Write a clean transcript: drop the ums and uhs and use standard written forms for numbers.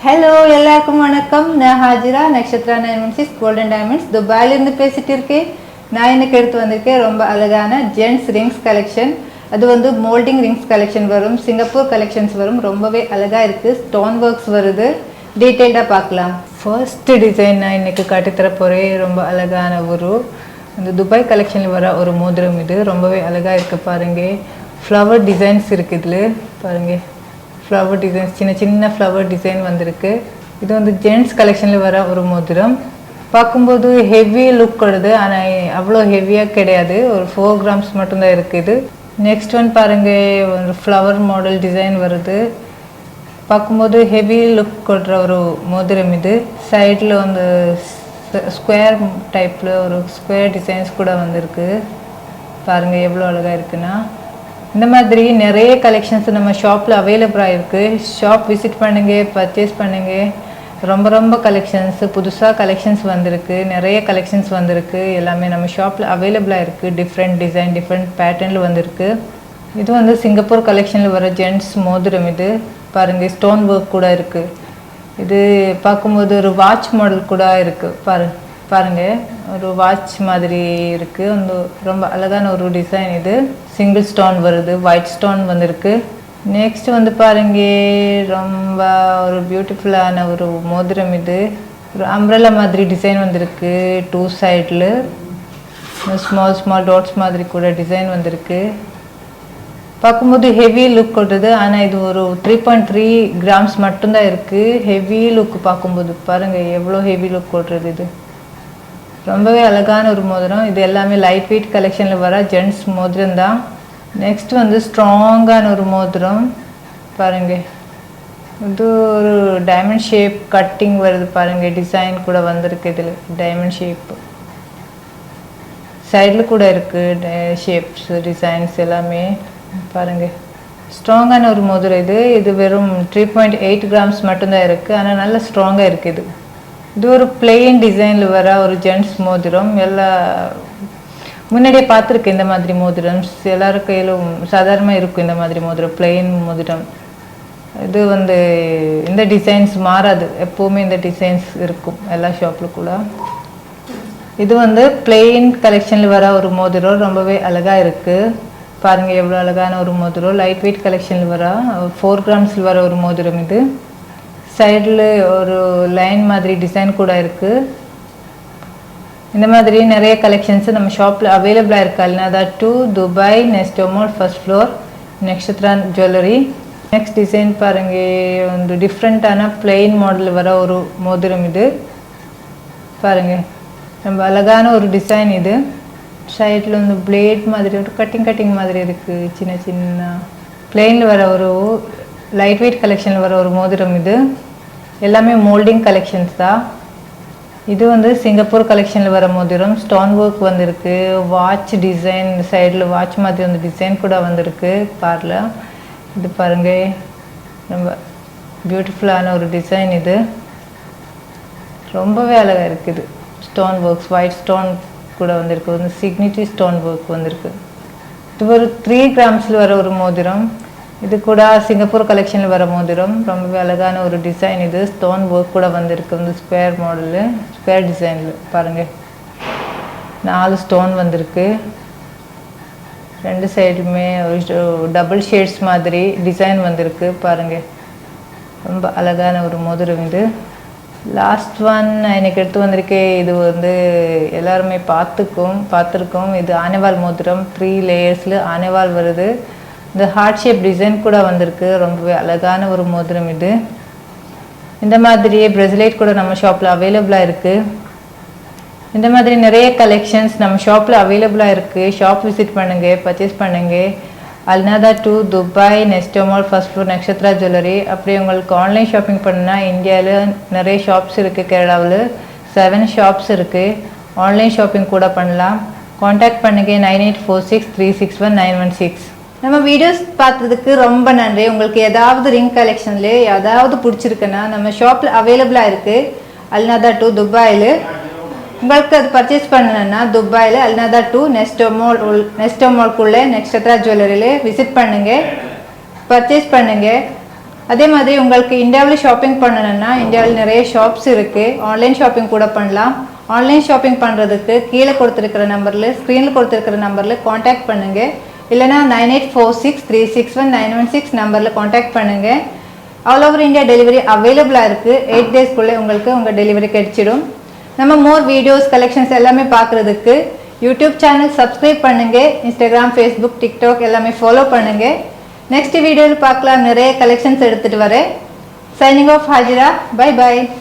Hello எல்லாருக்கும் வணக்கம். நான் ஹாஜிரா நக்ஷத்ரா 916 கோல்டன் டைமண்ட்ஸ் துபாயிலிருந்து பேசிட்டு இருக்கேன். நான் இன்னைக்கு எடுத்து வந்திருக்கேன் ரொம்ப அழகான ஜென்ட்ஸ் ரிங்ஸ் கலெக்ஷன். அது வந்து மோல்டிங் ரிங்ஸ் கலெக்ஷன் வரும், சிங்கப்பூர் கலெக்ஷன்ஸ் வரும். ரொம்பவே அழகாக இருக்குது, ஸ்டோன் ஒர்க்ஸ் வருது. டீட்டெயில்டாக பார்க்கலாம். ஃபர்ஸ்ட் டிசைன் நான் இன்னைக்கு காட்டித்தர போகிறேன். ரொம்ப அழகான ஒரு அந்த துபாய் கலெக்ஷனில் வர ஒரு மோதிரம். இது ரொம்பவே அழகாக இருக்குது பாருங்க. ஃப்ளவர் டிசைன்ஸ் இருக்குது இதில் பாருங்கள். ஃப்ளவர் டிசைன்ஸ் சின்ன சின்ன ஃப்ளவர் டிசைன் வந்திருக்கு. இது வந்து ஜென்ட்ஸ் கலெக்ஷனில் வர ஒரு மோதிரம். பார்க்கும்போது ஹெவி லுக் வருது, ஆனால் அவ்வளோ ஹெவியாக கிடையாது. ஒரு 4 கிராம்ஸ் மட்டும்தான் இருக்குது. நெக்ஸ்ட் ஒன் பாருங்கள், ஒரு ஃப்ளவர் மாடல் டிசைன் வருது. பார்க்கும்போது ஹெவி லுக் கொடுற ஒரு மோதிரம் இது. சைடில் வந்து ஸ்கொயர் டைப்பில் ஒரு ஸ்கொயர் டிசைன்ஸ் கூட வந்திருக்கு. பாருங்கள் எவ்வளோ அழகாக இருக்குன்னா. இந்த மாதிரி நிறைய கலெக்ஷன்ஸ் நம்ம ஷாப்பில் அவைலபிளாக இருக்குது. ஷாப் விசிட் பண்ணுங்கள், பர்ச்சேஸ் பண்ணுங்கள். ரொம்ப ரொம்ப கலெக்ஷன்ஸ், புதுசாக கலெக்ஷன்ஸ் வந்திருக்கு, நிறைய கலெக்ஷன்ஸ் வந்திருக்கு. எல்லாமே நம்ம ஷாப்பில் அவைலபிளாக இருக்குது. டிஃப்ரெண்ட் டிசைன், டிஃப்ரெண்ட் பேட்டர்னில் வந்திருக்கு. இது வந்து சிங்கப்பூர் கலெக்ஷனில் வர ஜென்ட்ஸ் மோதிரம். இது பாருங்கள், ஸ்டோன் ஒர்க் கூட இருக்குது. இது பார்க்கும்போது ஒரு வாட்ச் மாடல் கூட இருக்குது. பாருங்கள், ஒரு வாட்ச் மாதிரி இருக்குது. வந்து ரொம்ப அழகான ஒரு டிசைன். இது சிங்கிள் ஸ்டோன் வருது, ஒயிட் ஸ்டோன் வந்திருக்கு. நெக்ஸ்ட் வந்து பாருங்க, ரொம்ப ஒரு பியூட்டிஃபுல்லான ஒரு மோதிரம். இது ஒரு அம்ப்ரெல்லா மாதிரி டிசைன் வந்திருக்கு. 2 சைடில் ஸ்மால் ஸ்மால் டாட்ஸ் மாதிரி கூட டிசைன் வந்திருக்கு. பார்க்கும்போது ஹெவி லுக் கொடுது, ஆனால் இது ஒரு 3.3 கிராம்ஸ் மட்டும்தான் இருக்குது. ஹெவி லுக் பார்க்கும்போது பாருங்கள் எவ்வளோ ஹெவி லுக் கொடுறது. இது ரொம்பவே அழகான ஒரு மோதிரம். இது எல்லாமே லைட் வெயிட் கலெக்ஷனில் வர ஜென்ட்ஸ் மோதிரம் தான். நெக்ஸ்ட் வந்து ஸ்ட்ராங்கான ஒரு மோதிரம் பாருங்கள். இது ஒரு டைமண்ட் ஷேப் கட்டிங் வருது பாருங்கள். டிசைன் கூட வந்திருக்கு இதில், டைமண்ட் ஷேப். சைடில் கூட இருக்குது ஷேப்ஸ், டிசைன்ஸ் எல்லாமே பாருங்கள். ஸ்ட்ராங்கான ஒரு மோதிரம் இது. இது வெறும் 3.8 கிராம்ஸ் மட்டும்தான் இருக்குது, ஆனால் நல்லா ஸ்ட்ராங்காக இருக்குது. இது ஒரு பிளெயின் டிசைனில் வர ஒரு ஜென்ட்ஸ் மோதிரம். எல்லா முன்னாடியே பார்த்துருக்கு இந்த மாதிரி மோதிரம். எல்லாரும் கையிலும் சாதாரணமாக இருக்கும் இந்த மாதிரி மோதிரம், பிளெயின் மோதிரம். இது வந்து இந்த டிசைன்ஸ் மாறாது, எப்போவுமே இந்த டிசைன்ஸ் இருக்கும் எல்லா ஷாப்பில் கூட. இது வந்து பிளெயின் கலெக்ஷனில் வர ஒரு மோதிரம். ரொம்பவே அழகாக இருக்குது பாருங்கள், எவ்வளோ அழகான ஒரு மோதிரம். லைட் வெயிட் கலெக்ஷனில் வர 4 கிராம்ஸில் வர ஒரு மோதிரம். இது சைடில் ஒரு லைன் மாதிரி டிசைன் கூட இருக்குது. இந்த மாதிரி நிறைய கலெக்ஷன்ஸ் நம்ம ஷாப்பில் அவைலபிளாக இருக்குது. Al Nahda 2 Dubai Nesto mall first floor, Nakshatra jewellery. Next design பாருங்கள், வந்து டிஃப்ரெண்ட்டான பிளெயின் மாடல் வர ஒரு மோதிரம். இது பாருங்கள், ரொம்ப அழகான ஒரு டிசைன். இது சைடில் வந்து பிளேட் மாதிரி ஒரு கட்டிங் மாதிரி இருக்குது. சின்ன சின்ன பிளெயினில் வர ஒரு லைட் வெயிட் கலெக்ஷனில் வர ஒரு மோதிரம். இது எல்லாமே மோல்டிங் கலெக்ஷன்ஸ் தான். இது வந்து சிங்கப்பூர் கலெக்ஷனில் வர மோதிரம். ஸ்டோன் ஒர்க் வந்திருக்கு. வாட்ச் டிசைன், சைடில் வாட்ச் மாதிரி வந்து டிசைன் கூட வந்திருக்கு பார்ல. இது பாருங்கள், ரொம்ப பியூட்டிஃபுல்லான ஒரு டிசைன். இது ரொம்பவே அழகாக இருக்குது. ஸ்டோன் ஒர்க்ஸ், ஒயிட் ஸ்டோன் கூட வந்திருக்கு. வந்து சிக்னிட்டி ஸ்டோன் ஒர்க் வந்திருக்கு. இது ஒரு 3 கிராம்ஸில் வர ஒரு மோதிரம். இது கூட சிங்கப்பூர் கலெக்ஷனில் வர மோதிரம். ரொம்பவே அழகான ஒரு டிசைன். இது ஸ்டோன் ஒர்க் கூட வந்திருக்கு. வந்து ஸ்கொயர் மாடலு, ஸ்கொயர் டிசைனில் பாருங்கள். 4 ஸ்டோன் வந்திருக்கு. 2 சைடுமே ஒரு டபுள் ஷேட்ஸ் மாதிரி டிசைன் வந்திருக்கு பாருங்கள். ரொம்ப அழகான ஒரு மோதிரம். இது லாஸ்ட் ஒன் எனக்கு எடுத்து வந்திருக்கேன். இது வந்து எல்லாருமே பார்த்துருக்கோம். இது ஆனைவால் மோதிரம். 3 லேயர்ஸில் ஆனைவால் வருது. இந்த ஹார்ட் ஷேப் டிசைன் கூட வந்திருக்கு. ரொம்பவே அழகான ஒரு மோதிரம். இது இந்த மாதிரியே பிரேஸ்லெட் கூட நம்ம ஷாப்பில் அவைலபிளாக இருக்குது. இந்த மாதிரி நிறைய கலெக்ஷன்ஸ் நம்ம ஷாப்பில் அவைலபிளாக இருக்குது. ஷாப் விசிட் பண்ணுங்கள், பர்ச்சேஸ் பண்ணுங்கள். Al Nahda 2 Dubai Nesto mall first floor, Nakshatra jewellery. அப்படி உங்களுக்கு ஆன்லைன் ஷாப்பிங் பண்ணால் இந்தியாவில் நிறைய ஷாப்ஸ் இருக்குது. கேரளாவில் 7 ஷாப்ஸ் இருக்குது. ஆன்லைன் ஷாப்பிங் கூட பண்ணலாம். காண்டாக்ட் பண்ணுங்கள் 9846361916. நம்ம வீடியோஸ் பார்த்ததுக்கு ரொம்ப நன்றி. உங்களுக்கு ஏதாவது ரிங் கலெக்ஷன்ல ஏதாவது பிடிச்சிருக்குன்னா நம்ம ஷாப்பில் அவைலபிளாக இருக்குது. அல்நாதா 2 துபாயில். உங்களுக்கு அது பர்ச்சேஸ் பண்ணணுன்னா துபாயில் அல்நாதா 2 நெஸ்டோமால்குள்ளே நக்ஷத்ரா ஜுவல்லரியில் விசிட் பண்ணுங்கள், பர்ச்சேஸ் பண்ணுங்கள். அதே மாதிரி உங்களுக்கு இந்தியாவில் ஷாப்பிங் பண்ணணும்னா இந்தியாவில் நிறைய ஷாப்ஸ் இருக்குது. ஆன்லைன் ஷாப்பிங் கூட பண்ணலாம். ஆன்லைன் ஷாப்பிங் பண்ணுறதுக்கு கீழே கொடுத்துருக்கிற நம்பரில் ஸ்க்ரீனில் கொடுத்துருக்கிற நம்பரில் காண்டாக்ட் பண்ணுங்கள். இல்லைனா 9846361916 நம்பரில் காண்டாக்ட் பண்ணுங்கள். ஆல் ஓவர் இந்தியா டெலிவரி அவைலபிளாக இருக்குது. 8 டேஸ்க்குள்ளே உங்களுக்கு உங்கள் டெலிவரி கிடைச்சிடும். நம்ம மோர் வீடியோஸ் கலெக்ஷன்ஸ் எல்லாமே பார்க்குறதுக்கு யூடியூப் சேனல் சப்ஸ்கிரைப் பண்ணுங்கள். இன்ஸ்டாகிராம், ஃபேஸ்புக், டிக்டாக் எல்லாமே ஃபாலோ பண்ணுங்கள். நெக்ஸ்ட் வீடியோவில் பார்க்கலாம். நிறைய கலெக்ஷன்ஸ் எடுத்துகிட்டு வரேன். Signing off Hajira. Bye bye.